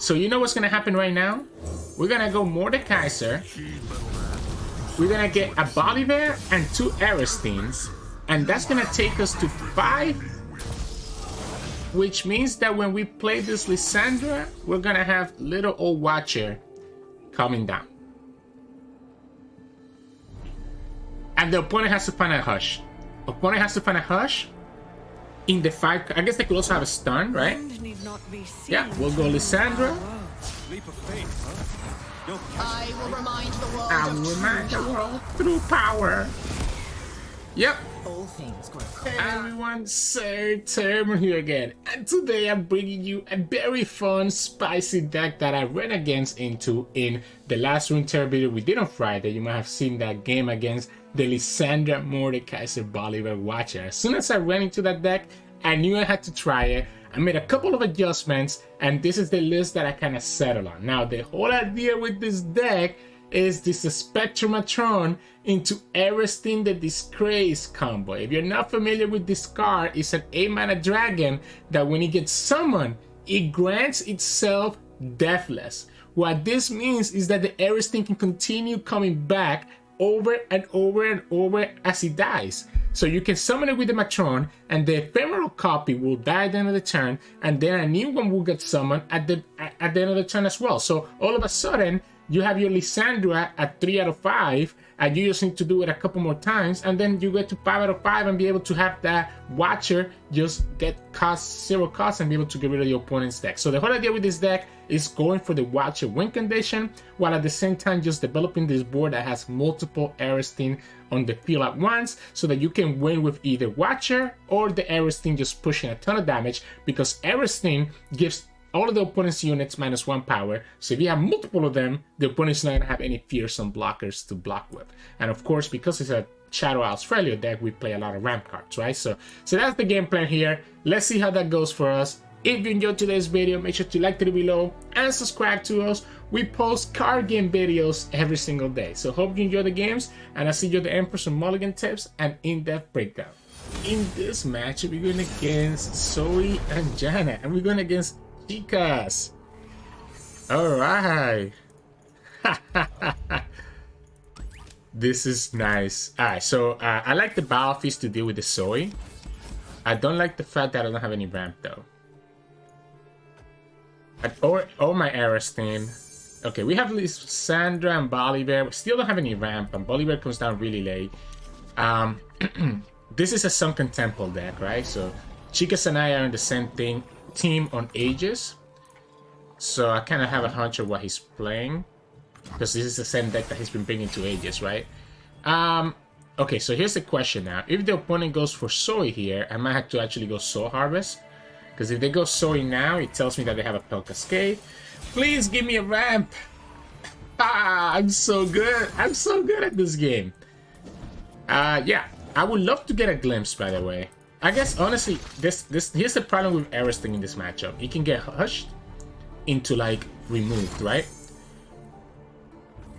So you know what's gonna happen right now? We're gonna go Mordekaiser. We're gonna get a Volibear and 2 Erastins, and that's gonna take us to 5, which means that when we play this Lissandra, we're gonna have little old Watcher coming down. And the opponent has to find a Hush. Opponent has to find a Hush in the 5. I guess they could also have a stun, right? Yeah, we'll go Lissandra. I will remind the world. I will remind the world through power. Yep. All things grow. Hey everyone, Sirturmund here again, and today I'm bringing you a very fun, spicy deck that I ran against in the last Runeterra video we did on Friday. You might have seen that game against the Lissandra Mordekaiser Volibear Watcher. As soon as I ran into that deck, I knew I had to try it. I made a couple of adjustments, and this is the list that I kind of settled on. Now, the whole idea with this deck is this Spectrumatron into Erastin the Disgrace combo. If you're not familiar with this card, it's an 8-mana dragon that when it gets summoned, it grants itself Deathless. What this means is that the Erastin can continue coming back over and over and over as it dies. So you can summon it with the Matron, and the ephemeral copy will die at the end of the turn, and then a new one will get summoned at the end of the turn as well. So all of a sudden, you have your Lissandra at 3 out of 5, and you just need to do it a couple more times, and then you get to 5 out of 5 and be able to have that Watcher just get 0 cost and be able to get rid of the opponent's deck. So the whole idea with this deck is going for the Watcher win condition, while at the same time just developing this board that has multiple Erastin on the field at once, so that you can win with either Watcher or the Erastin just pushing a ton of damage, because Erastin gives all of the opponent's units -1 power, so if you have multiple of them, the opponent's not going to have any fearsome blockers to block with. And of course, because it's a Shadow Australia deck, we play a lot of ramp cards, right? So that's the game plan here. Let's see how that goes for us. If you enjoyed today's video, make sure to like it below and subscribe to us. We post card game videos every single day. So hope you enjoy the games, and I'll see you at the end for some mulligan tips and in-depth breakdown. In this match, we're going against Zoe and Janna, and we're going against Chicas. Alright. This is nice. Alright, so I like the Battle Feast to deal with the Zoe. I don't like the fact that I don't have any ramp though. Or my Erastin. Okay, we have Lissandra and Volibear. We still don't have any ramp, and Volibear comes down really late. This is a Sunken Temple deck, right? So Chicas and I are in the same team on Aegis. So I kind of have a hunch of what he's playing, because this is the same deck that he's been bringing to Aegis, right? Okay, so here's the question now. If the opponent goes for Zoe here, I might have to actually go Soul Harvest. Because if they go Zoe now, it tells me that they have a Pel Cascade. Please give me a ramp. I'm so good. I'm so good at this game. Yeah, I would love to get a glimpse, by the way. I guess, honestly, here's the problem with Erastin in this matchup. He can get hushed into, like, removed, right?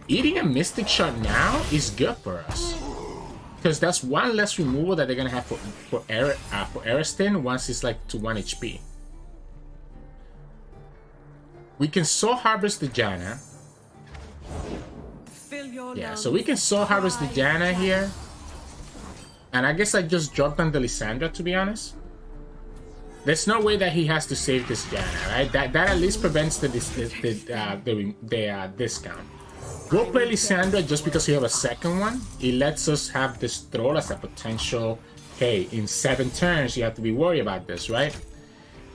Eating a Mystic Shot now is good for us, because that's one less removal that they're gonna have for Erastin once it's like to 1 HP. We can Soul Harvest the Janna. Yeah, so we can Soul Harvest the Janna here. And I guess I just dropped on the Lissandra, to be honest. There's no way that he has to save this Janna, right? That at least prevents the discount. We'll play Lissandra just because we have a second one. It lets us have this Troll as a potential, hey, in 7 turns you have to be worried about this, right?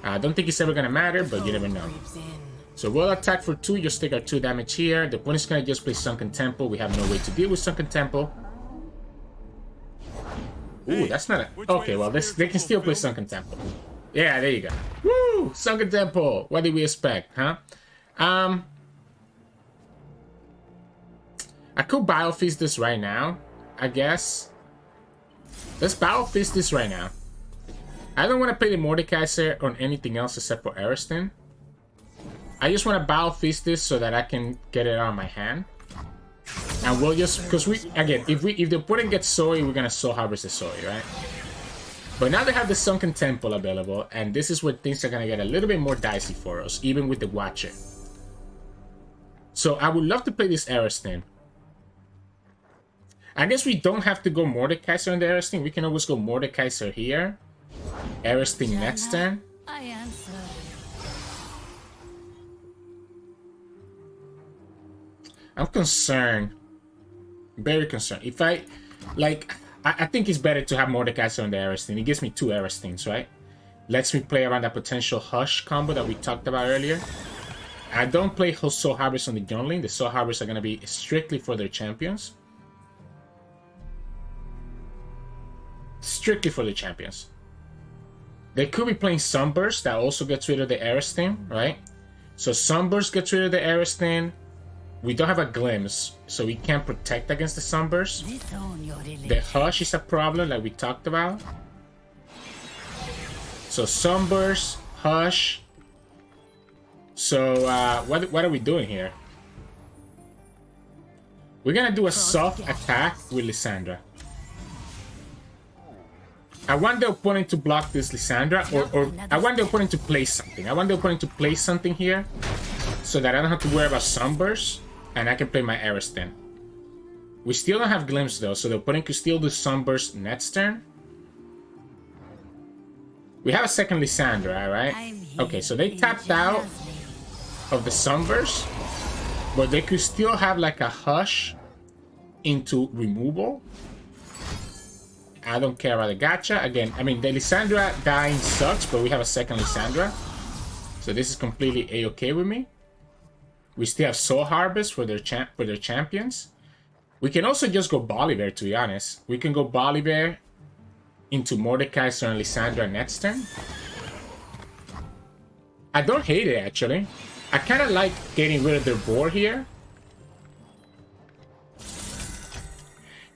I don't think it's ever gonna matter, but you never know. So we'll attack for 2, just take our 2 damage here. The opponent's gonna just play Sunken Temple. We have no way to deal with Sunken Temple. Ooh, that's not a... Okay, well, they can still play Sunken Temple. Yeah, there you go. Woo! Sunken Temple! What did we expect, huh? I could Battle Feast this right now, I guess. Let's Battle Feast this right now. I don't want to play the Mordekaiser on anything else except for Erastin. I just want to Battle Feast this so that I can get it out of my hand. And we'll just, because again, if the opponent gets Zoe, we're gonna Soul Harvest the Zoe, right? But now they have the Sunken Temple available, and this is where things are gonna get a little bit more dicey for us, even with the Watcher. So I would love to play this Erastin. I guess we don't have to go Mordekaiser on the Erastin. We can always go Mordekaiser here. Erastin next turn. I answer. I'm concerned. Very concerned. If I think it's better to have Mordekaiser on the Erastin. It gives me 2 Erastins, right? Lets me play around that potential Hush combo that we talked about earlier. I don't play Soul Harvest on the jungling. The Soul Harvest are going to be strictly for their champions. Strictly for the champions. They could be playing Sunburst. That also gets rid of the Erastin, right? So Sunburst gets rid of the Erastin. We don't have a Glimpse, so we can't protect against the Sunburst. The Hush is a problem, like we talked about. So Sunburst, Hush. So what are we doing here? We're gonna do a soft attack with Lissandra. I want the opponent to block this Lissandra, or I want the opponent to play something. I want the opponent to play something here, so that I don't have to worry about Sunburst, and I can play my Erastin. We still don't have Glimpse though, so the opponent could still do Sunburst next turn. We have a second Lissandra, right? Okay, so they tapped out of the Sunburst, but they could still have like a Hush into removal. I don't care about the gacha. Again, I mean, the Lissandra dying sucks, but we have a second Lissandra. So this is completely A-okay with me. We still have Soul Harvest for their champions. We can also just go Volibear, to be honest. We can go Volibear into Mordekaiser and Lissandra next turn. I don't hate it, actually. I kind of like getting rid of their board here.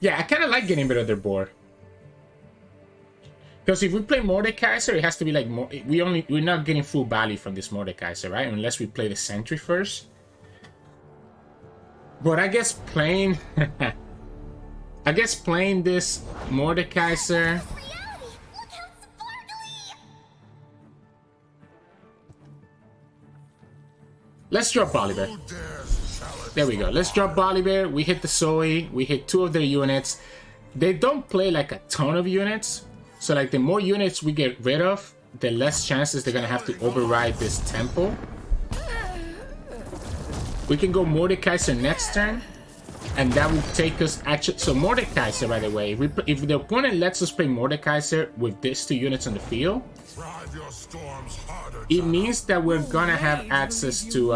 Yeah, I kind of like getting rid of their board. Because if we play Mordekaiser, it has to be like we're not getting full value from this Mordekaiser, right? Unless we play the Sentry first. But I guess playing this Mordekaiser. Let's drop Volibear. There we go. Let's drop Volibear. We hit the Zoe. We hit 2 of their units. They don't play like a ton of units. So like the more units we get rid of, the less chances they're gonna have to override this tempo. We can go Mordekaiser next turn, and that will take us actually. So Mordekaiser, by the way, if the opponent lets us play Mordekaiser with these 2 units on the field, it means that we're gonna have access to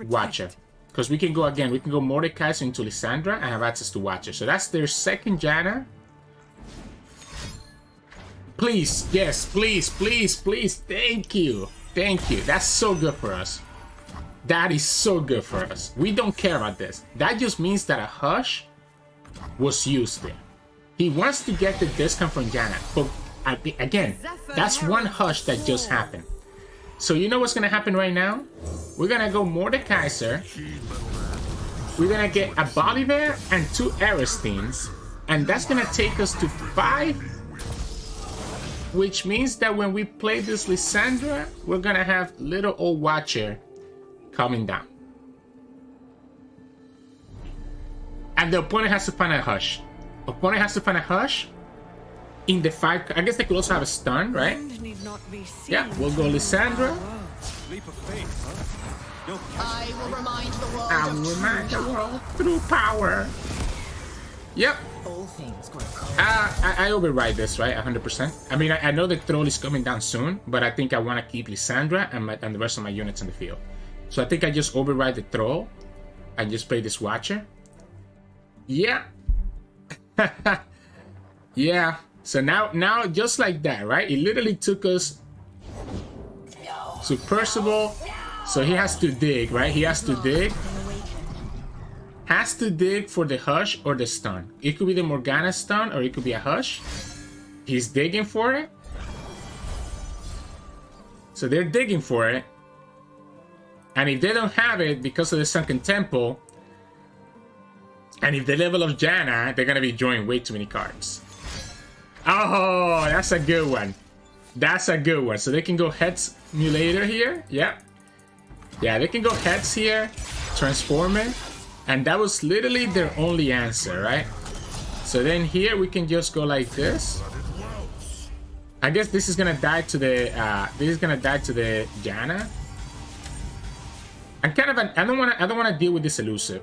Watcher, because we can go Mordekaiser into Lissandra and have access to Watcher. So that's their second Janna. Please, yes, please, please, please. Thank you. Thank you. That's so good for us. That is so good for us. We don't care about this. That just means that a Hush was used there. He wants to get the discount from Janna. But again, that's one Hush that just happened. So you know what's going to happen right now? We're going to go Mordekaiser. We're going to get a Volibear and 2 Erastins. And that's going to take us to 5. Which means that when we play this Lissandra, we're gonna have little old Watcher coming down. And the opponent has to find a Hush. Opponent has to find a Hush in the 5. I guess they could also have a stun, right? Yeah, we'll go Lissandra. I will remind the world. I will remind the world through power. Yep. All things grow cold. I override this, right? 100%. I mean, I know the troll is coming down soon, but I think I want to keep Lissandra and the rest of my units in the field. So I think I just override the troll and just play this Watcher. Yeah. Yeah. So now, just like that, right? It literally took us to Percival. So he has to dig, right? He has to dig. Has to dig for the Hush or the stun. It could be the Morgana stun or it could be a Hush. He's digging for it. So they're digging for it. And if they don't have it because of the Sunken Temple, and if they level of Janna, they're gonna be drawing way too many cards. Oh, that's a good one. That's a good one. So they can go Heads Mulator here. Yeah. Yeah, they can go Heads here. transforming, and that was literally their only answer, right? So then here we can just go like this. I guess this is gonna die to the Janna. I'm kind of I don't wanna deal with this elusive.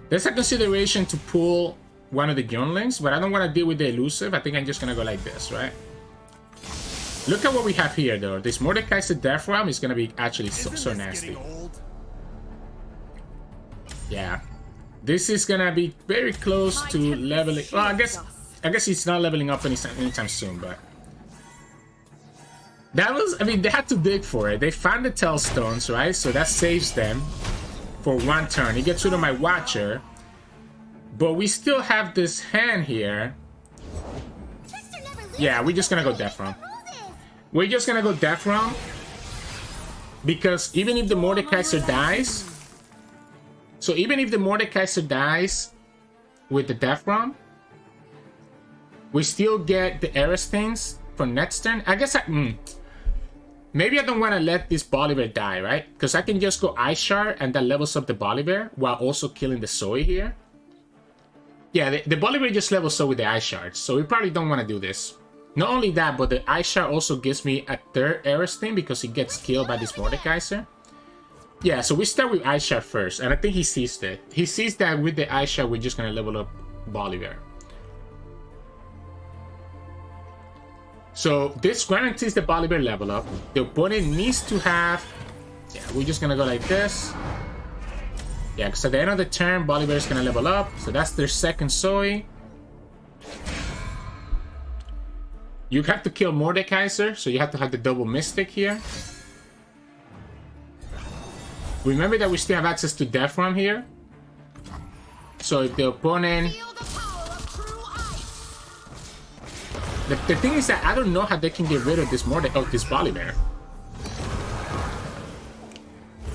There's a consideration to pull one of the younglings, but I don't want to deal with the elusive. I think I'm just gonna go like this, right? Look at what we have here, though. This Mordekaiser Death Realm is gonna be actually so nasty. Yeah, this is gonna be very close to leveling. Well, I guess it's not leveling up anytime soon, but that was. I mean, they had to dig for it. They found the Tellstones, right? So that saves them for one turn. He gets rid of my Watcher, but we still have this hand here. Yeah, we're just gonna go Death Realm. We're just gonna go Death Realm because even if the Mordekaiser dies, so even if the Mordekaiser dies with the Death Realm, we still get the Erastins for next turn. I guess maybe I don't want to let this Volibear die, right? Because I can just go Ice Shard and that levels up the Volibear while also killing the Zoe here. Yeah, the Volibear just levels up with the Ice Shard, so we probably don't want to do this. Not only that, but the Ice Shard also gives me a third Erastin because he gets killed by this Mordekaiser. Yeah, so we start with Ice Shard first, and I think he sees that. He sees that with the Ice Shard, we're just going to level up Volibear. So this guarantees the Volibear level up. The opponent needs to have... Yeah, we're just going to go like this. Yeah, because at the end of the turn, Volibear is going to level up. So that's their second Zoe. You have to kill Mordekaiser, so you have to have the double Mystic here. Remember that we still have access to Death Realm here. So if the opponent... The thing is that I don't know how they can get rid of this this Volibear.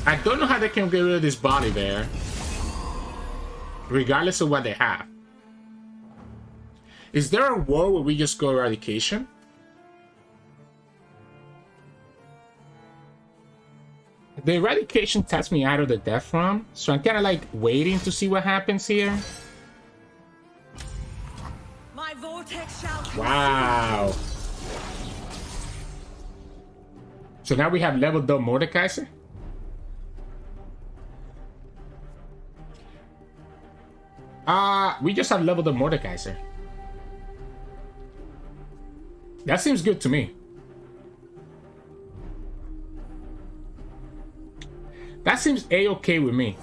I don't know how they can get rid of this Volibear, regardless of what they have. Is there a war where we just go Eradication? The Eradication taps me out of the Death Realm, so I'm kind of like waiting to see what happens here. My vortex shall Wow. So now we have leveled up Mordekaiser. We just have leveled up Mordekaiser. That seems good to me. That seems a-okay with me.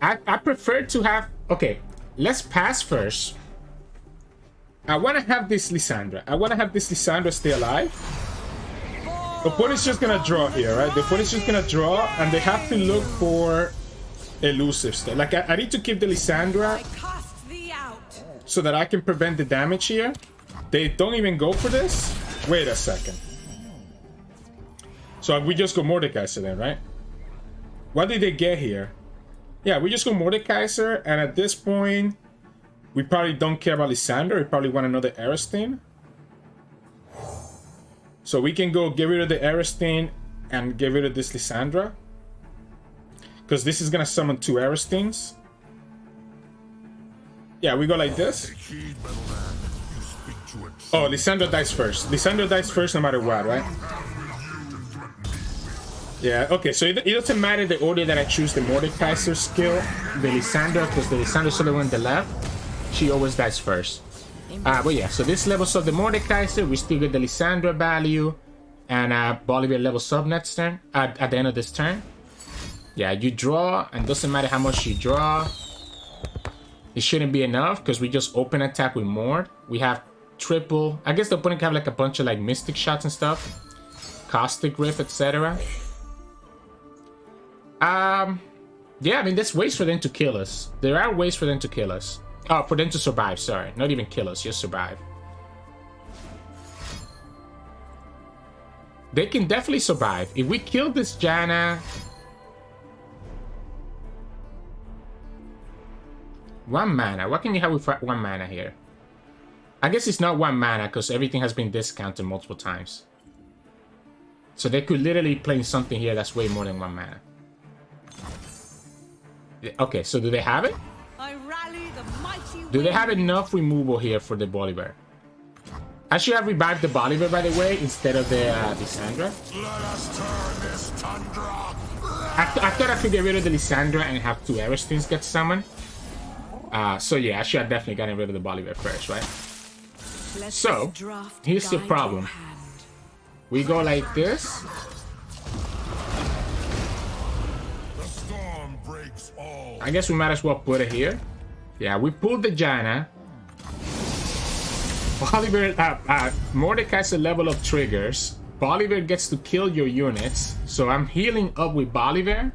I prefer to have... Okay, let's pass first. I want to have this Lissandra. I want to have this Lissandra stay alive. The opponent's just going to draw here, right? The opponent's just going to draw, and they have to look for elusive stuff. Like, I need to keep the Lissandra so that I can prevent the damage here. They don't even go for this? Wait a second. So we just go Mordekaiser then, right? What did they get here? Yeah, we just go Mordekaiser, and at this point, we probably don't care about Lissandra. We probably want another Erastin. So we can go get rid of the Erastin and get rid of this Lissandra. Because this is going to summon two Erastins. Yeah, we go like this. Oh, Lissandra dies first. Lissandra dies first no matter what, right? Yeah, okay, so it doesn't matter the order that I choose the Mordekaiser skill, the Lissandra, because the Lissandra is the one on the left. She always dies first. But yeah, so this levels up the Mordekaiser. We still get the Lissandra value. And Volibear levels up next turn. At the end of this turn. Yeah, you draw. And doesn't matter how much you draw. It shouldn't be enough. Because we just open attack with Mord. We have triple. I guess the opponent can have like a bunch of like Mystic shots and stuff. Caustic Rift, etc. Yeah, I mean, there's ways for them to kill us. There are ways for them to kill us. Oh, for them to survive, sorry. Not even kill us, just survive. They can definitely survive. If we kill this Janna... 1 mana. What can you have with 1 mana here? I guess it's not 1 mana because everything has been discounted multiple times. So they could literally play something here that's way more than 1 mana. Okay, so do they have it? I rally the mighty Do they have enough removal here for the Volibear? I should have revived the Volibear, by the way, instead of the Lissandra. Let us turn this tundra. I thought I could get rid of the Lissandra and have 2 Erastins get summoned. So yeah, I should have definitely gotten rid of the Volibear first, right? So, here's the problem. We go like this. The storm breaks all. I guess we might as well put it here. Yeah, we pulled the Janna. Volibear, Mordekaiser level up triggers. Volibear gets to kill your units. So I'm healing up with Volibear.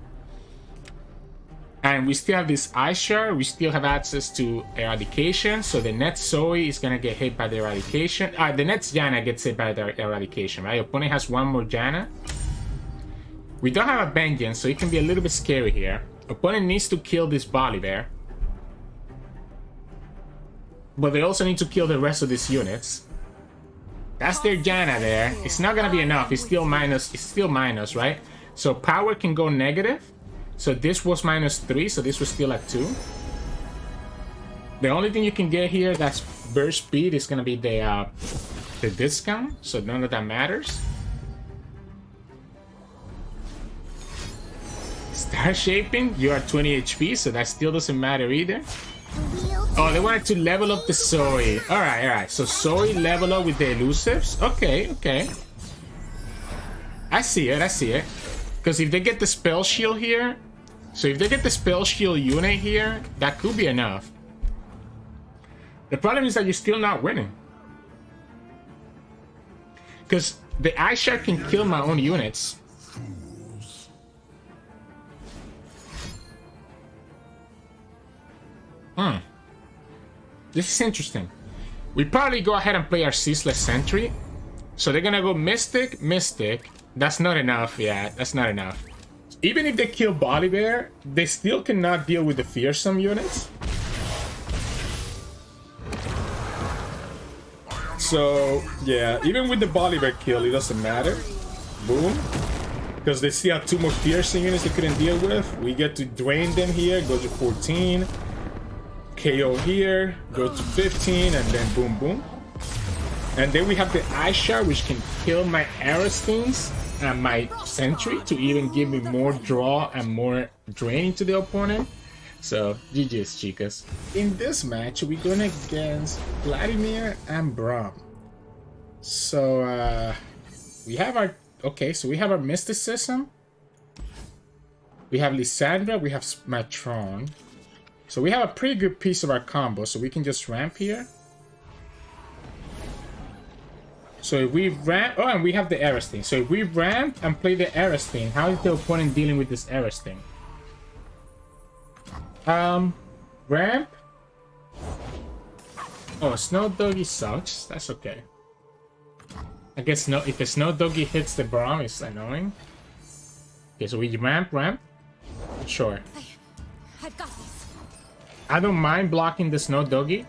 And we still have this Ice Shard. We still have access to Eradication. So the next Zoe is going to get hit by the Eradication. The next Janna gets hit by the Eradication, right? Opponent has 1 more Janna. We don't have a Vengeance, so it can be a little bit scary here. Opponent needs to kill this Volibear. But they also need to kill the rest of these units. That's their Janna there. It's not going to be enough. It's still minus, right? So power can go negative. So this was -3, so this was still at 2. The only thing you can get here that's burst speed is gonna be the discount, so none of that matters. Star shaping, you are 20 HP, so that still doesn't matter either. Oh, they wanted to level up the Zoe. Alright. So Zoe level up with the elusives. Okay. I see it. Because if they get the spell shield here, so if they get the spell shield unit here, that could be enough. The problem is that you're still not winning. Because the Ice Shard can kill my own units. This is interesting. We probably go ahead and play our Ceaseless Sentry. So they're gonna go Mystic. That's not enough, yeah, that's not enough. Even if they kill Volibear, they still cannot deal with the fearsome units. So, yeah, even with the Volibear kill, it doesn't matter. Boom. Because they still have 2 more fearsome units they couldn't deal with. We get to drain them here, go to 14. KO here, go to 15, and then boom. And then we have the Ice Shard, which can kill my Erastins and my Sentry to even give me more draw and more draining to the opponent. So, GG's, chicas. In this match, we're going against Vladimir and Braum. So, we have our... Okay, so we have our Mysticism. We have Lissandra, we have Matron. So we have a pretty good piece of our combo, so we can just ramp here. So if we ramp... Oh, and we have the Erastin. So if we ramp and play the Erastin, how is the opponent dealing with this Erastin? Ramp. Oh, Snow Doggy sucks. That's okay. I guess no. If the Snow Doggy hits the Braum, it's annoying. Okay, so we ramp. Sure. I've got this. I don't mind blocking the Snow Doggy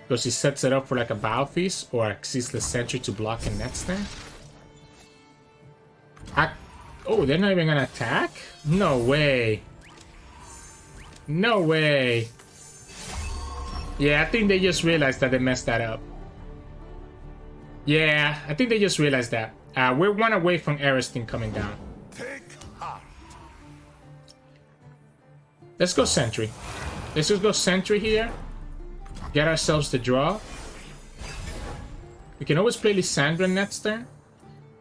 because he sets it up for like a Bow Feast or a Ceaseless Sentry to block it next turn. Oh, they're not even gonna attack? No way. No way. Yeah, I think they just realized that they messed that up. Yeah, I think they just realized that. We're 1 away from Erastin coming down. Let's go Sentry. Let's just go Sentry here. Get ourselves the draw. We can always play Lissandra next turn.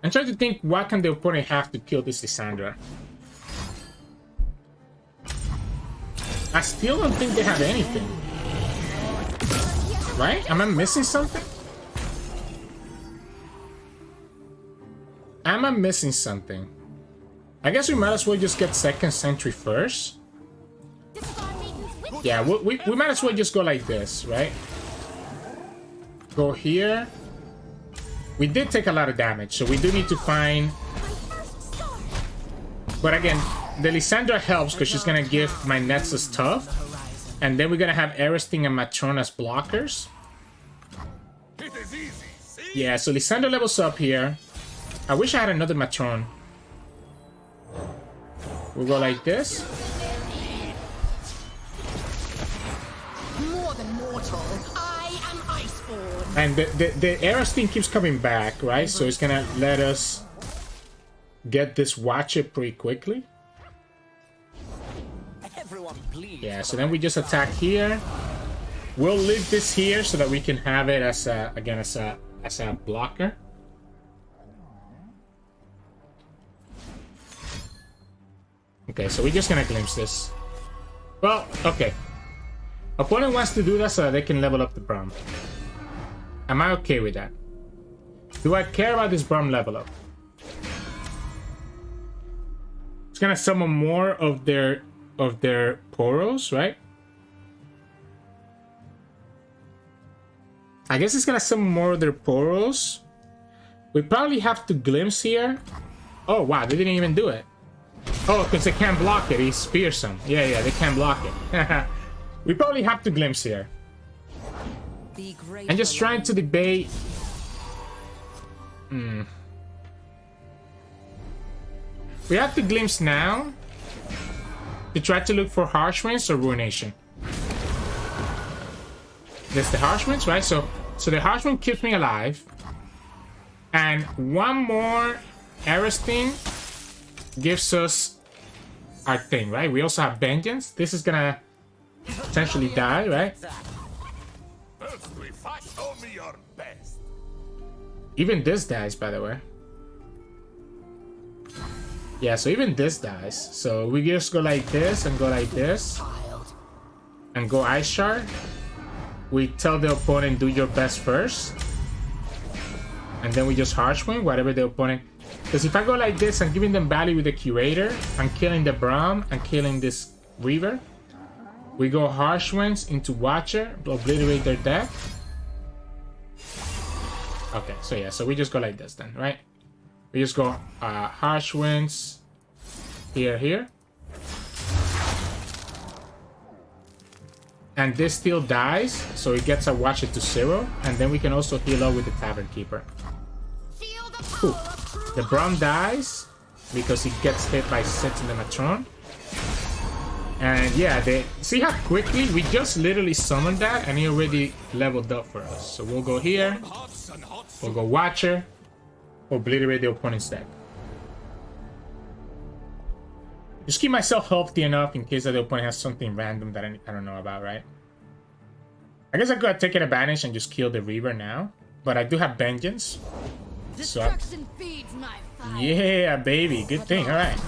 I'm trying to think what can the opponent have to kill this Lissandra. I still don't think they have anything. Right? Am I missing something? Am I missing something? I guess we might as well just get second Sentry first. Yeah, we might as well just go like this, right? Go here. We did take a lot of damage, so we do need to find... But again, the Lissandra helps because she's gonna give my Nexus tough. And then we're gonna have Erastin and Matron as blockers. Yeah, so Lissandra levels up here. I wish I had another Matron. We'll go like this. mortal. I am Iceborn. And the Erastin keeps coming back, right? So it's gonna let us get this Watcher pretty quickly. Everyone bleeds. Yeah, so then we just attack here. We'll leave this here so that we can have it as a, again, as a blocker. Okay, so we're just gonna glimpse this. Well, okay. Opponent wants to do that so that they can level up the Braum. Am I okay with that? Do I care about this Braum level up? It's gonna summon more of their Poros, right? I guess it's gonna summon more of their Poros. We probably have to glimpse here. Oh wow, they didn't even do it. Oh, because they can't block it. He's fearsome. Yeah, they can't block it. We probably have to glimpse here. I'm just trying to debate. We have to glimpse now to try to look for Harsh Winds or Ruination. That's the Harsh Winds, right? So the Harsh Wind keeps me alive. And one more Erastin gives us our thing, right? We also have Vengeance. This is gonna potentially die, right? Even this dies, by the way. Yeah, so even this dies. So we just go like this and go like this. And go Ice Shard. We tell the opponent, do your best first. And then we just Harsh Wind, whatever the opponent... Because if I go like this, I'm giving them value with the Curator. I'm killing the Braum. I'm killing this Reaver. We go Harsh Winds into Watcher. Obliterate their deck. Okay, so yeah, so we just go like this then, right? We just go Harsh Winds. Here. And this still dies, so it gets a Watcher to 0. And then we can also heal up with the Tavern Keeper. Ooh. The Braum dies because he gets hit by Sits in the Matron. And yeah, see how quickly we just literally summoned that and he already leveled up for us. So we'll go here, we'll go Watcher, obliterate the opponent's deck. Just keep myself healthy enough in case that the opponent has something random that I don't know about, right? I guess I could have taken advantage and just kill the Reaver now, but I do have Vengeance. Destruction feeds my fire. Yeah, baby. Good thing. All right.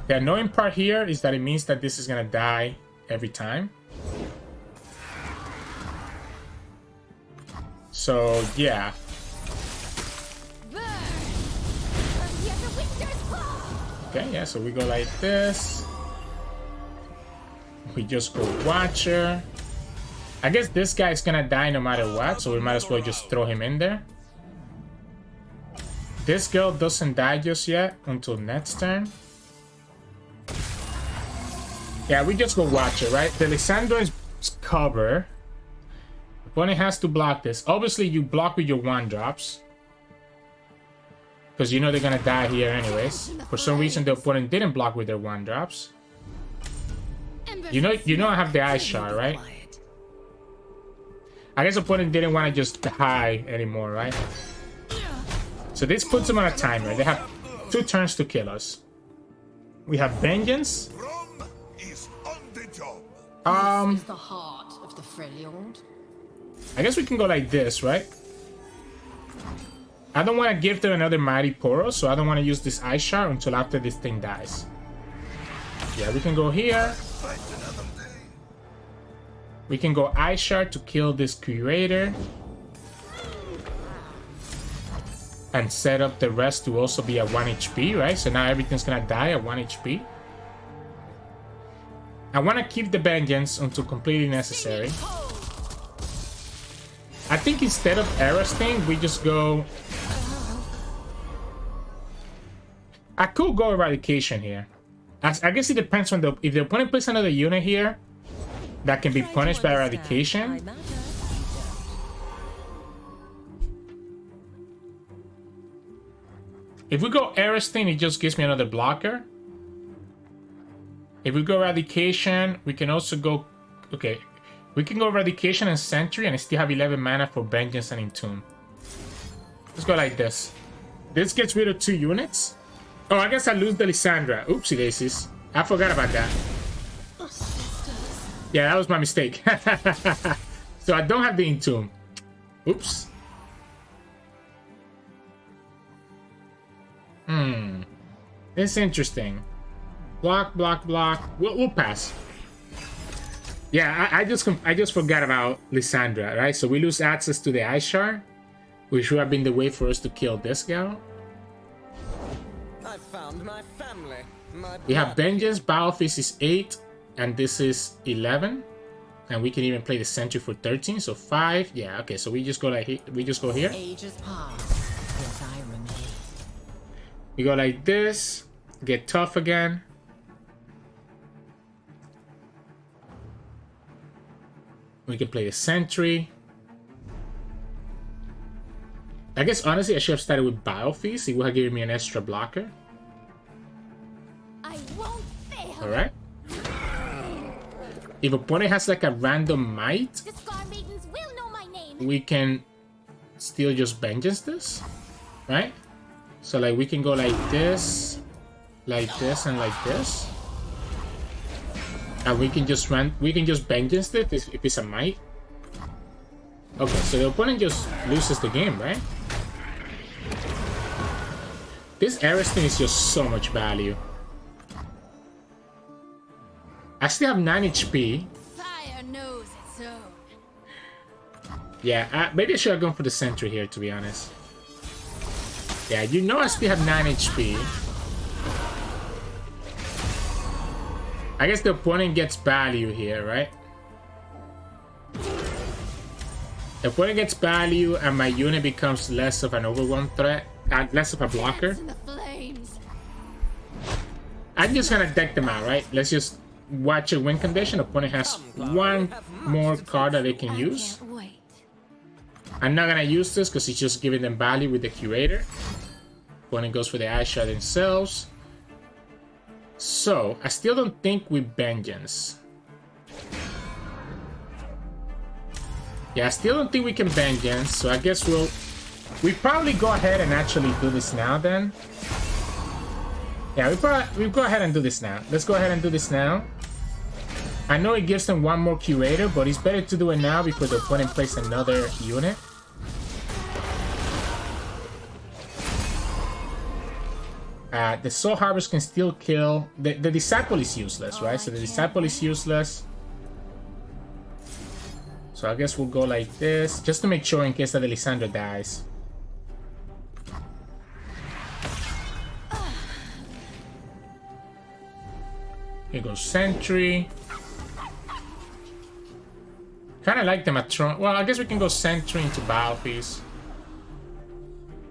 The annoying part here is that it means that this is going to die every time. So, yeah. Okay, yeah, so we go like this. We just go Watcher. I guess this guy is going to die no matter what, so we might as well just throw him in there. This girl doesn't die just yet until next turn. Yeah, we just go Watcher, right? The Lissandra is cover. Opponent has to block this. Obviously, you block with your 1-drops. Because you know they're gonna die here anyways. For some reason, the opponent didn't block with their 1-drops. You know I have the Ice Shard, right? I guess opponent didn't want to just die anymore, right? So this puts them on a timer. They have 2 turns to kill us. We have Vengeance. Is on the job. This is the heart of the Freljord. I guess we can go like this, right? I don't want to give them another Mighty Poro, so I don't want to use this Ice Shard until after this thing dies. Yeah, we can go here. We can go Ice Shard to kill this Curator. And set up the rest to also be at 1 HP, right? So now everything's gonna die at 1 HP. I want to keep the Vengeance until completely necessary. I think instead of Erastin, we just go... I could go Eradication here. I guess it depends on if the opponent puts another unit here that can be punished by Eradication. If we go Erastin, it just gives me another blocker. If we go Eradication, we can also go... Okay. We can go Eradication and Sentry and still have 11 mana for Vengeance and Entomb. Let's go like this. This gets rid of 2 units. Oh, I guess I lose the Lissandra. Oopsie daisies. I forgot about that. Yeah, that was my mistake. So I don't have the Entomb. Oops. It's interesting. Block, block, block. We'll pass. Yeah, I just forgot about Lissandra, right? So we lose access to the Ice Shard, which would have been the way for us to kill this gal. I found my family. We have Vengeance, Battlefield is 8, and this is 11. And we can even play the Sentry for 13, so 5. Yeah, okay, so we just go like we just go here. Ages pass, yet I remain. We go like this, get tough again. We can play the Sentry. I guess honestly I should have started with Biofeast. It would have given me an extra blocker. I won't fail. Alright. If opponent has like a random might, The Scar Maidens will know my name. we can still just Vengeance this. Right? So like we can go like this, and like this. And we can just Vengeance it if it's a might. Okay, so the opponent just loses the game, right? This Erastin is just so much value. I still have 9 HP. Fire knows its own. Yeah, maybe I should have gone for the Sentry here, to be honest. Yeah, you know I still have 9 HP. I guess the opponent gets value here, right? The opponent gets value and my unit becomes less of an overwhelm threat, less of a blocker. Dance in the flames. I'm just gonna deck them out, right? Let's just watch a win condition. Opponent has 1 more card that they can use. Can't wait. I'm not gonna use this because it's just giving them value with the Curator. Opponent goes for the Ice Shard themselves. So, I still don't think we Vengeance. Yeah, I still don't think we can Vengeance, so I guess we probably go ahead and actually do this now then. Yeah, we go ahead and do this now. Let's go ahead and do this now. I know it gives them 1 more Curator, but it's better to do it now because the opponent plays another unit. The Soul Harvest can still kill. The Disciple is useless, right? So the Disciple is useless. So I guess we'll go like this, just to make sure in case that the Lissandra dies. Here goes Sentry. Kinda like the Matron. Well, I guess we can go Sentry into Battlefield.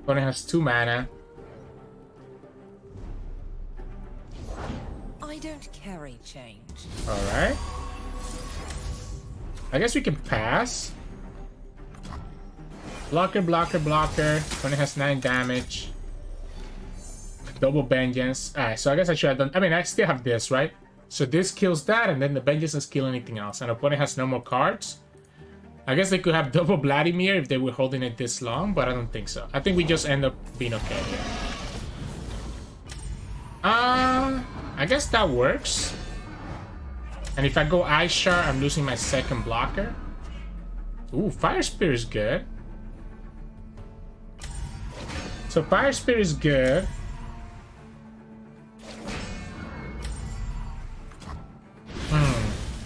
Opponent has 2 mana. I don't carry change. Alright. I guess we can pass. Blocker, blocker, blocker. Opponent has 9 damage. Double Vengeance. Alright, so I guess I should have done... I mean, I still have this, right? So this kills that, and then the Vengeance doesn't kill anything else. And opponent has no more cards. I guess they could have double Vladimir if they were holding it this long, but I don't think so. I think we just end up being okay here. I guess that works. And if I go Ice Shard, I'm losing my 2nd blocker. Ooh, Fire Spirit is good. So Fire Spirit is good.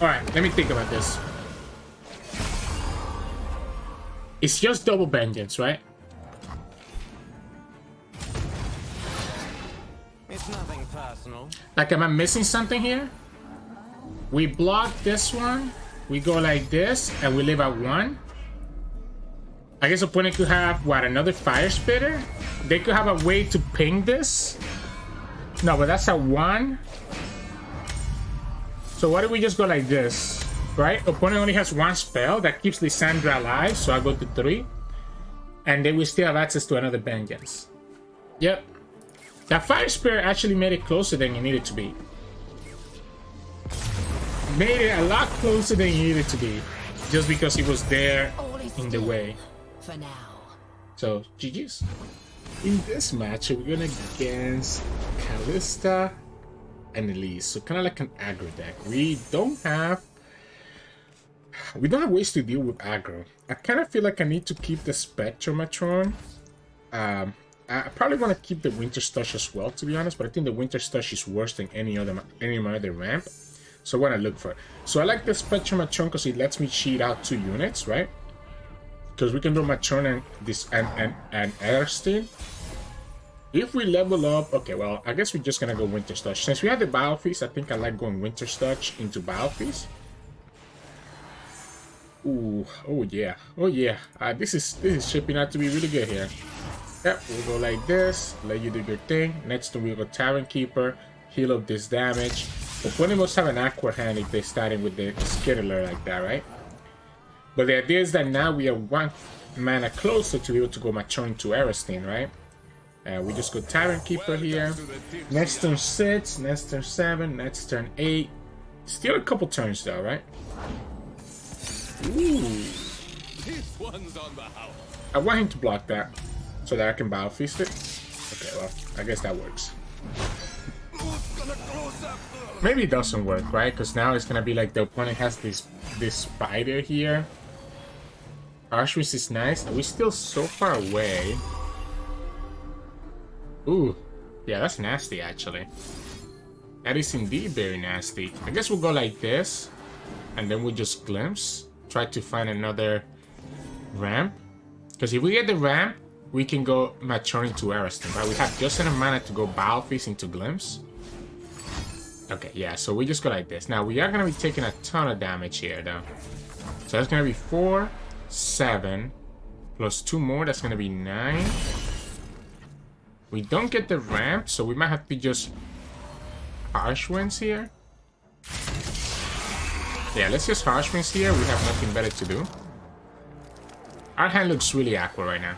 Alright, let me think about this. It's just double Vengeance, right? It's nothing personal. Like, am I missing something here? We block this one. We go like this, and we live at 1. I guess opponent could have, what, another Fire Spitter? They could have a way to ping this? No, but that's a 1. So why don't we just go like this, right? Opponent only has 1 spell that keeps Lissandra alive, so I go to 3. And then we still have access to another Vengeance. Yep. That Fire Spirit actually made it closer than it needed to be. Made it a lot closer than it needed to be. just because he was there All is in the still way. for now. So GG's. In this match, we're going against Kalista and Elise. So kind of like an aggro deck. We don't have ways to deal with aggro. I kind of feel like I need to keep the Spectromatron. I probably want to keep the Winter Stush as well, to be honest, but I think the Winter Stush is worse than any other ramp. So I want to look for it. So I like the Spectromatron because it lets me cheat out 2 units, right? Because we can do Matron and this and Erastin. If we level up, okay, well, I guess we're just gonna go Winter Stush. Since we have the Bile Feast, I think I like going Winter Stush into Bile Feast. Ooh, oh yeah, oh yeah. This is shaping out to be really good here. Yep, we'll go like this. Let you do your thing. Next time we'll go Tavern Keeper, heal up this damage. Opponent must have an awkward hand if they're starting with the Skittler like that, right? But the idea is that now we are 1 mana closer to be able to go Matron into Erastin, right? We just go Tavern Keeper here. Next turn 6, next turn 7, next turn 8. Still a couple turns though, right? Ooh. This one's on the house. I want him to block that so that I can Bile Feast it. Okay, well, I guess that works. Maybe it doesn't work, right? Because now it's gonna be like the opponent has this spider here. Archwiz is nice. Are we still so far away? Ooh, yeah, that's nasty actually. That is indeed very nasty. I guess we'll go like this, and then we'll just glimpse. Try to find another ramp. Because if we get the ramp, we can go Matron into Erastin, right? We have just enough mana to go Bile Feast into glimpse. Okay, yeah, so we just go like this. Now, we are going to be taking a ton of damage here, though. So that's going to be 4, 7, plus 2 more. That's going to be 9. We don't get the ramp, so we might have to just Harsh Winds here. Yeah, let's just Harsh Winds here. We have nothing better to do. Our hand looks really awkward right now.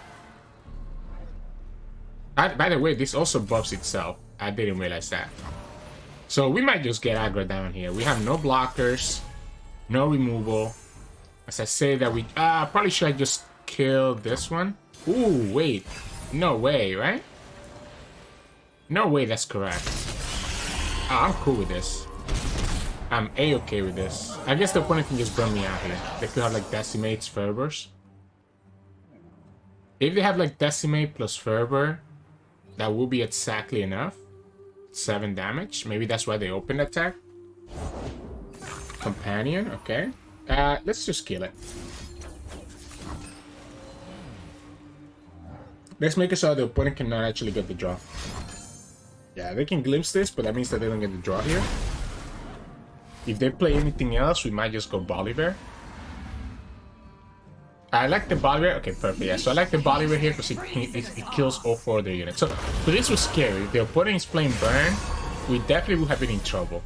By the way, this also buffs itself. I didn't realize that. So we might just get aggro down here. We have no blockers, no removal. As I say that we probably should I just kill this one. Ooh, wait. No way, right? No way that's correct. Oh, I'm cool with this. I'm A-okay with this. I guess the opponent can just burn me out here. They could have like Decimates, Fervors. If they have like Decimate plus Fervor, that will be exactly enough. 7 damage. Maybe that's why they open attack. Companion, okay. Let's just kill it. Let's make it so the opponent cannot actually get the draw. Yeah, they can glimpse this, but that means that they don't get the draw here. If they play anything else, we might just go Volibear. I like the Volibear. Okay, perfect. Yeah, so I like the Volibear here because it kills all 4 of their units. So this was scary. If the opponent is playing Burn, we definitely would have been in trouble.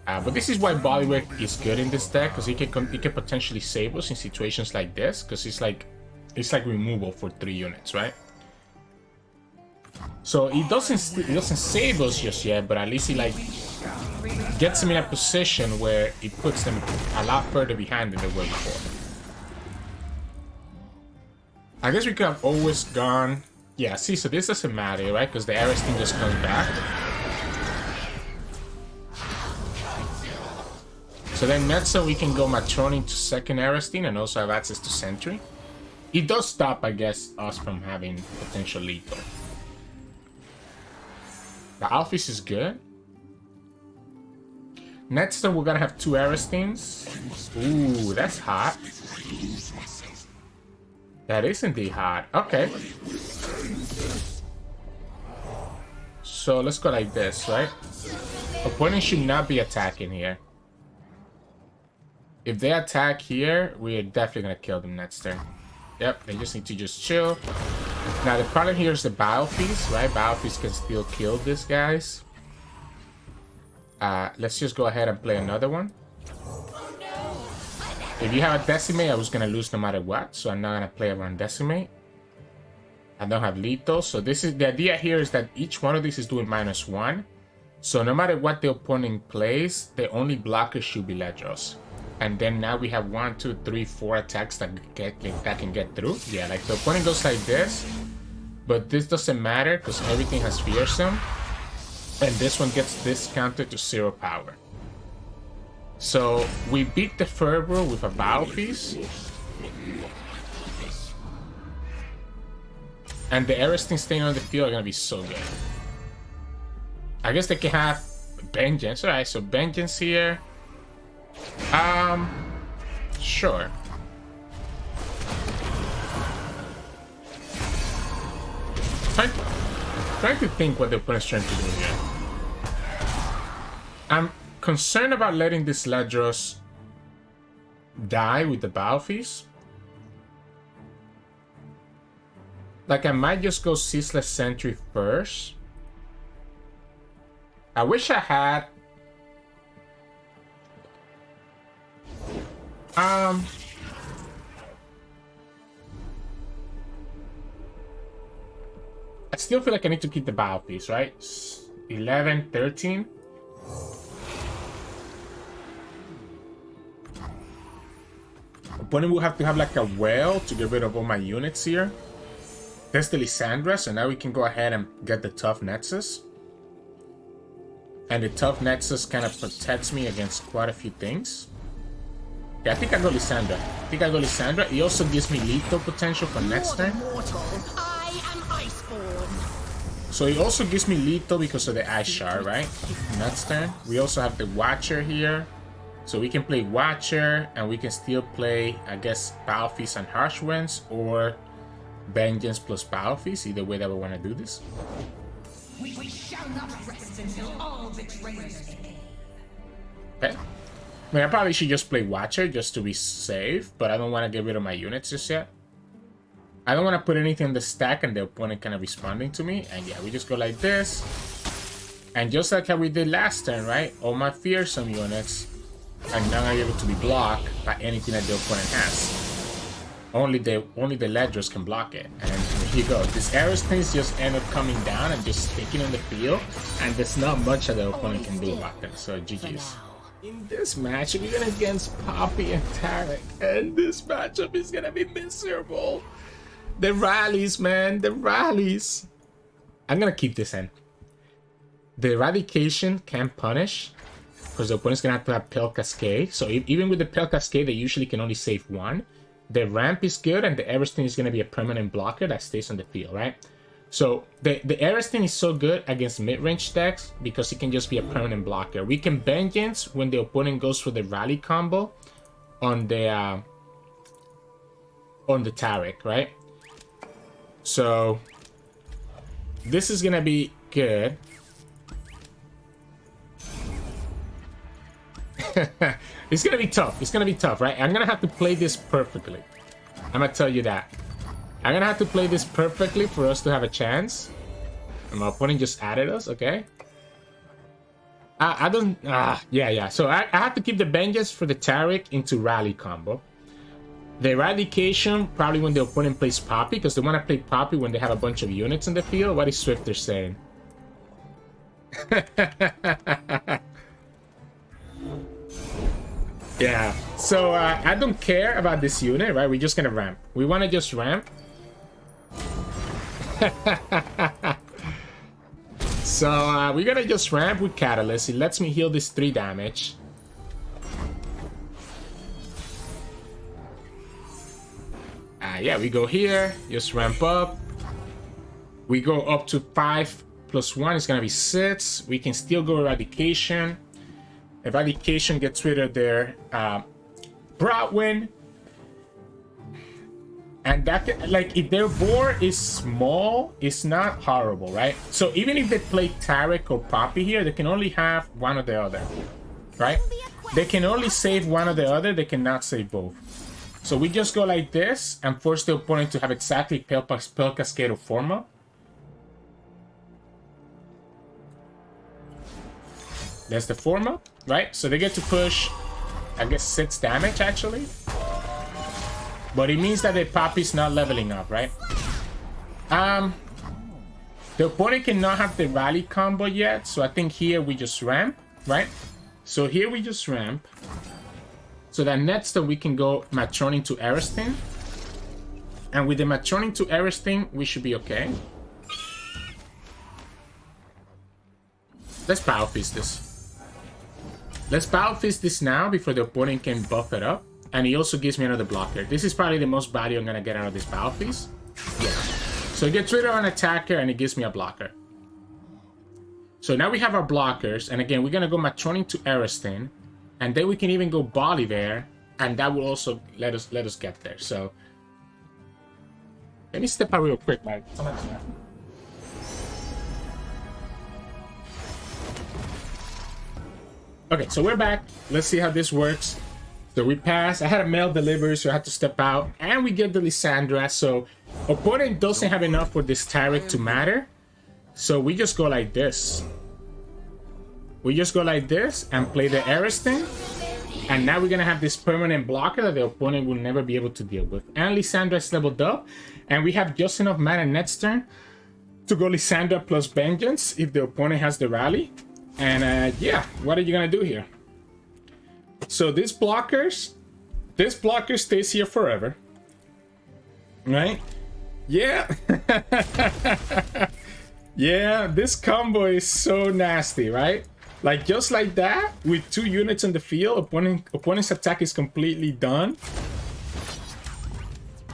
But this is why Volibear is good in this deck, because it can potentially save us in situations like this, because it's like removal for 3 units, right? So it doesn't save us just yet, but at least it like gets them in a position where it puts them a lot further behind than they were before. I guess we could have always gone... Yeah, see, so this doesn't matter, right? Because the Erastin just comes back. So then next time we can go Matron into second Erastin and also have access to Sentry. It does stop, I guess, us from having potential lethal. The Alphys is good. Next time we're gonna have 2 Erastins. Ooh, that's hot. That is indeed hot. Okay. So let's go like this, right? Opponent should not be attacking here. If they attack here, we are definitely gonna kill them next turn. Yep, they just need to just chill. Now the problem here is the Bile Feast, right? Bile Feast can still kill these guys. Let's just go ahead and play another one. If you have a Decimate, I was gonna lose no matter what, so I'm not gonna play around Decimate. I don't have lethal, so this is the idea here is that each one of these is doing -1. So no matter what the opponent plays, the only blocker should be Ledros. And then now we have 1, 2, 3, 4 attacks that can get through. Yeah, like the opponent goes like this, but this doesn't matter because everything has fearsome, and this one gets discounted to 0 power. So we beat the Fervor with a Battle Feast, and the Erastin staying on the field are gonna be so good. I guess they can have Vengeance. All right, so Vengeance here. Sure. Trying to think what the opponent's trying to do here. I'm concerned about letting this Ledros die with the Battle Feast. Like, I might just go Ceaseless Sentry first. I wish I had... I still feel like I need to keep the Battle Feast, right? 11, 13. Opponent will have to have like a whale to get rid of all my units here. There's the Lissandra, so now we can go ahead and get the Tough Nexus. And the Tough Nexus kind of protects me against quite a few things. Yeah, I think I go Lissandra. It also gives me lethal potential for next turn. I am Iceborn. So it also gives me lethal because of the Ice Shard, right? Next turn. We also have the Watcher here. So we can play Watcher, and we can still play, I guess, Battle Feast and Harsh Winds, or Vengeance plus Battle Feast, either way that we want to do this. We shall not rest until all betrayers. Okay. I mean, I probably should just play Watcher just to be safe, but I don't want to get rid of my units just yet. I don't want to put anything in the stack and the opponent kind of responding to me. And yeah, we just go like this. And just like how we did last turn, right? All my fearsome units are not able to be blocked by anything that the opponent has. Only the Ledros can block it. And here you go. These Erastins just end up coming down and just sticking in the field. And there's not much that the opponent can do about them. So GG's. In this matchup, we're going against Poppy and Taric. And this matchup is going to be miserable. The rallies, man. The rallies. I'm going to keep this in. The Eradication can punish, because the opponent's going to have Pale Cascade. So even with the Pale Cascade, they usually can only save 1. The ramp is good, and the Erastin is going to be a permanent blocker that stays on the field, right? So the Erastin is so good against mid-range decks because it can just be a permanent blocker. We can Vengeance when the opponent goes for the rally combo on the Taric, right? So this is going to be good. It's gonna be tough. It's gonna be tough, right? I'm gonna have to play this perfectly. I'm gonna tell you that. I'm gonna have to play this perfectly for us to have a chance. And my opponent just added us, okay? Yeah. So I have to keep the Vengeance for the Taric into rally combo. The Eradication, probably when the opponent plays Poppy, because they want to play Poppy when they have a bunch of units in the field. What is Swifter saying? Yeah, so I don't care about this unit, right? We're just gonna ramp. We want to just ramp. So we're gonna just ramp with Catalyst. It lets me heal this 3 damage. Yeah, we go here, just ramp up. We go up to 5 plus 1, it's gonna be 6. We can still go Eradication. Eradication gets rid of their Broadwind. And that can, like, if their board is small, it's not horrible, right? So even if they play Taric or Poppy here, they can only have one or the other, right? They can only save one or the other, they cannot save both. So we just go like this and force the opponent to have exactly Pale Cascade or Forma. There's the Forma, right? So they get to push, I guess, 6 damage, actually. But it means that the Poppy's not leveling up, right? The opponent cannot have the rally combo yet, so I think here we just ramp, right? So here we just ramp. So that next turn we can go Matroning to Erastin. And with the Matroning to Erastin, we should be okay. Let's Power Fist this. Let's Power Fist this now before the opponent can buff it up. And he also gives me another blocker. This is probably the most value I'm going to get out of this Power Fist. Yeah. So it gets rid of an attacker and it gives me a blocker. So now we have our blockers. And again, we're going to go Matroning to Erastin. And then we can even go Volibear. And that will also let us get there. So let me step out real quick, man. Okay, so we're back. Let's see how this works. So we pass. I had a mail delivery, so I had to step out. And we get the Lissandra. So opponent doesn't have enough for this Taric to matter. So we just go like this. We just go like this and play the Erastin. And now we're going to have this permanent blocker that the opponent will never be able to deal with. And Lissandra is leveled up. And we have just enough mana next turn to go Lissandra plus Vengeance if the opponent has the rally. And yeah, what are you going to do here? So this blocker stays here forever. Right? Yeah. Yeah, this combo is so nasty, right? Like, just like that, with 2 units on the field, opponent's attack is completely done.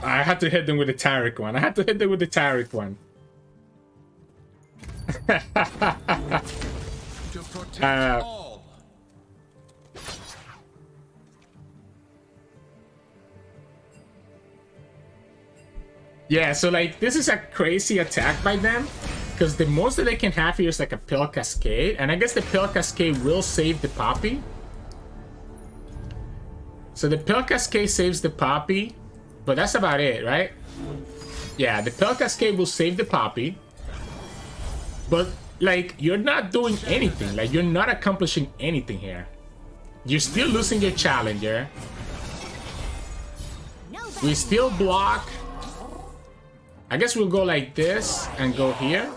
I had to hit them with the Taric one. To protect all. Yeah, so like, this is a crazy attack by them. Because the most that they can have here is like a Pill Cascade. And I guess the Pill Cascade will save the Poppy. So the Pill Cascade saves the Poppy. But that's about it, right? Yeah, the Pill Cascade will save the Poppy. But, like, you're not doing anything. Like, you're not accomplishing anything here. You're still losing your Challenger. We still block. I guess we'll go like this and go here.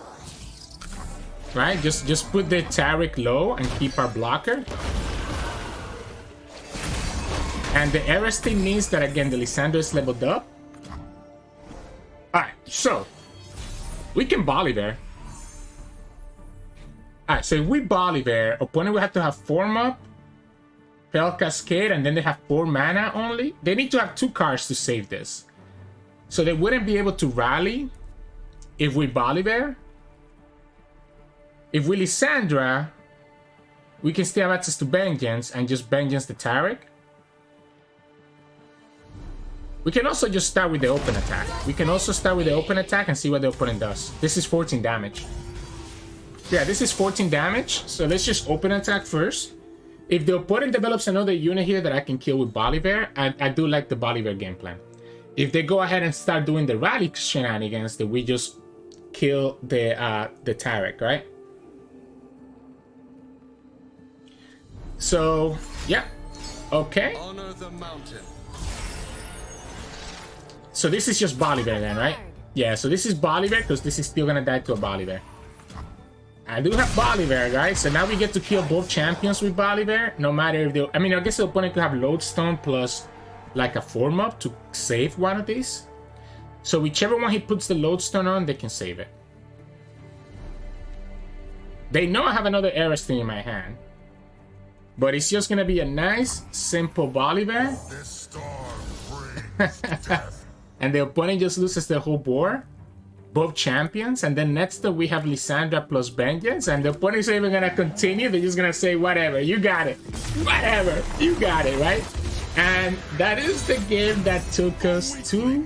Right? Just put the Taric low and keep our blocker. And the Erastin means that, again, the Lissandra is leveled up. Alright, so we can Volibear. Alright, so if we Volibear, opponent will have to have Form Up, Spell Cascade, and then they have 4 mana only. They need to have 2 cards to save this. So they wouldn't be able to rally if we Volibear. If we Lissandra, we can still have access to Vengeance and just Vengeance the Taric. We can also just start with the open attack. And see what the opponent does. This is 14 damage. Yeah, this is 14 damage. So let's just open attack first. If the opponent develops another unit here that I can kill with Volibear, I do like the Volibear game plan. If they go ahead and start doing the rally shenanigans, then we just kill the Taric, right? So, yeah. Okay. Honor the mountain. So this is just Volibear then, right? Yeah, so this is Volibear because this is still gonna die to a Volibear. I do have Volibear, guys. So now we get to kill both champions with Volibear. No matter if they... I mean, I guess the opponent could have Lodestone plus like a Form Up to save one of these. So whichever one he puts the Lodestone on, they can save it. They know I have another Erastin in my hand. But it's just gonna be a nice, simple Volibear. This storm brings death. And the opponent just loses the whole board. Both champions. And then next up we have Lissandra plus Vengeance. And the opponent's even gonna continue. They're just gonna say, whatever, you got it. Whatever, you got it, right? And that is the game that took us to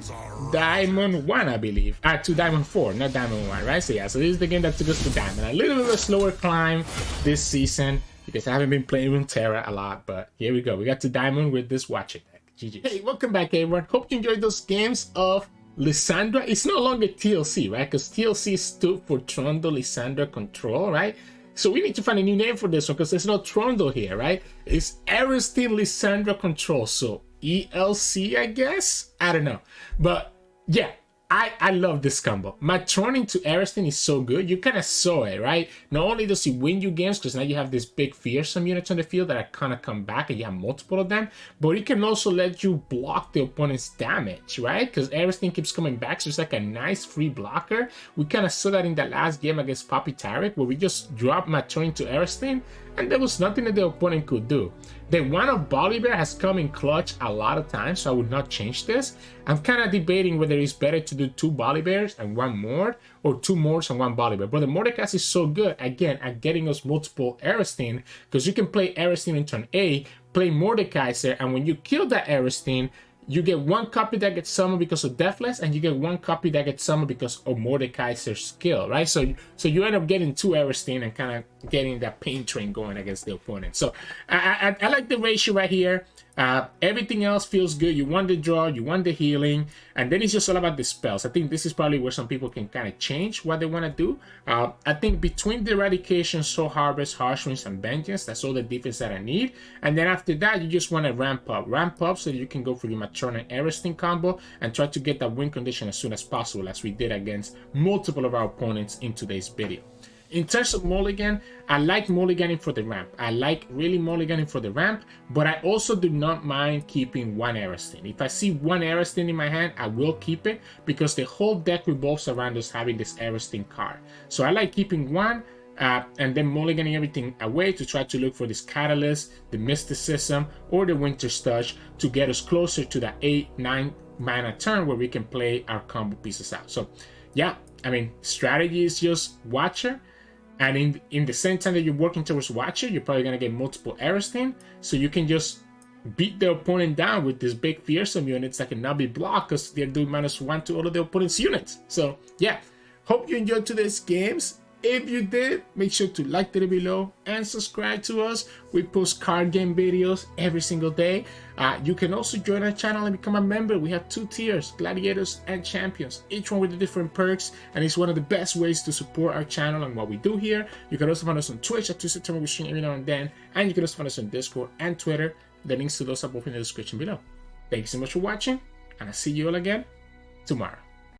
Diamond 1, I believe. To Diamond 4, not Diamond 1, right? So yeah, so this is the game that took us to Diamond. A little bit of a slower climb this season, because I haven't been playing Runeterra a lot, but here we go. We got to Diamond with this Watcher deck. GG. Hey, welcome back, everyone. Hope you enjoyed those games of Lissandra. It's no longer TLC, right? Because TLC stood for Trundle Lissandra Control, right? So we need to find a new name for this one, because there's no Trundle here, right? It's Erastin Lissandra Control. So ELC, I guess? I don't know. But yeah, I love this combo. Matron into Erastin is so good. You kind of saw it, right? Not only does he win you games, because now you have this big fearsome units on the field that are kind of come back and you have multiple of them, but he can also let you block the opponent's damage, right? Because Erastin keeps coming back, so it's like a nice free blocker. We kind of saw that in the last game against Poppy Taric, where we just dropped Matron into Erastin, and there was nothing that the opponent could do. The one of Volibear has come in clutch a lot of times, so I would not change this. I'm kind of debating whether it's better to do 2 Volibears and 1 Mord, or 2 Mords and 1 Volibear. But the Mordekaiser is so good, again, at getting us multiple Erastin, because you can play Erastin in turn A, play Mordekaiser, and when you kill that Erastin, you get 1 copy that gets summoned because of Deathless, and you get 1 copy that gets summoned because of Mordekaiser's skill, right? So you end up getting 2 Erastin and kind of getting that pain train going against the opponent. So I like the ratio right here. Everything else feels good. You want the draw, you want the healing, and then it's just all about the spells. I think this is probably where some people can kind of change what they want to do. I think between the Eradication, Soul Harvest, Harsh Winds, and Vengeance, that's all the defense that I need. And then after that, you just want to ramp up so that you can go for your Matron and Erastin combo and try to get that win condition as soon as possible, as we did against multiple of our opponents in today's video. In terms of mulligan, I like mulliganing for the ramp. I like really mulliganing for the ramp, but I also do not mind keeping 1 Erastin. If I see 1 Erastin in my hand, I will keep it because the whole deck revolves around us having this Erastin card. So I like keeping 1 and then mulliganing everything away to try to look for this Catalyst, the Mysticism, or the Winter's Touch to get us closer to that 8-9 mana turn where we can play our combo pieces out. So yeah, I mean, strategy is just Watcher. And in the same time that you're working towards Watcher, you're probably going to get multiple Erastin. So you can just beat the opponent down with these big fearsome units that cannot be blocked because they're doing -1 to all of the opponent's units. So yeah, hope you enjoyed today's games. If you did, make sure to like the video below and subscribe to us. We post card game videos every single day. You can also join our channel and become a member. We have 2 tiers, Gladiators and Champions, each one with the different perks, and it's one of the best ways to support our channel and what we do here. You can also find us on Twitch at Sirturmund. We stream every now and then, and you can also find us on Discord and Twitter. The links to those are both in the description below. Thanks so much for watching, and I'll see you all again tomorrow.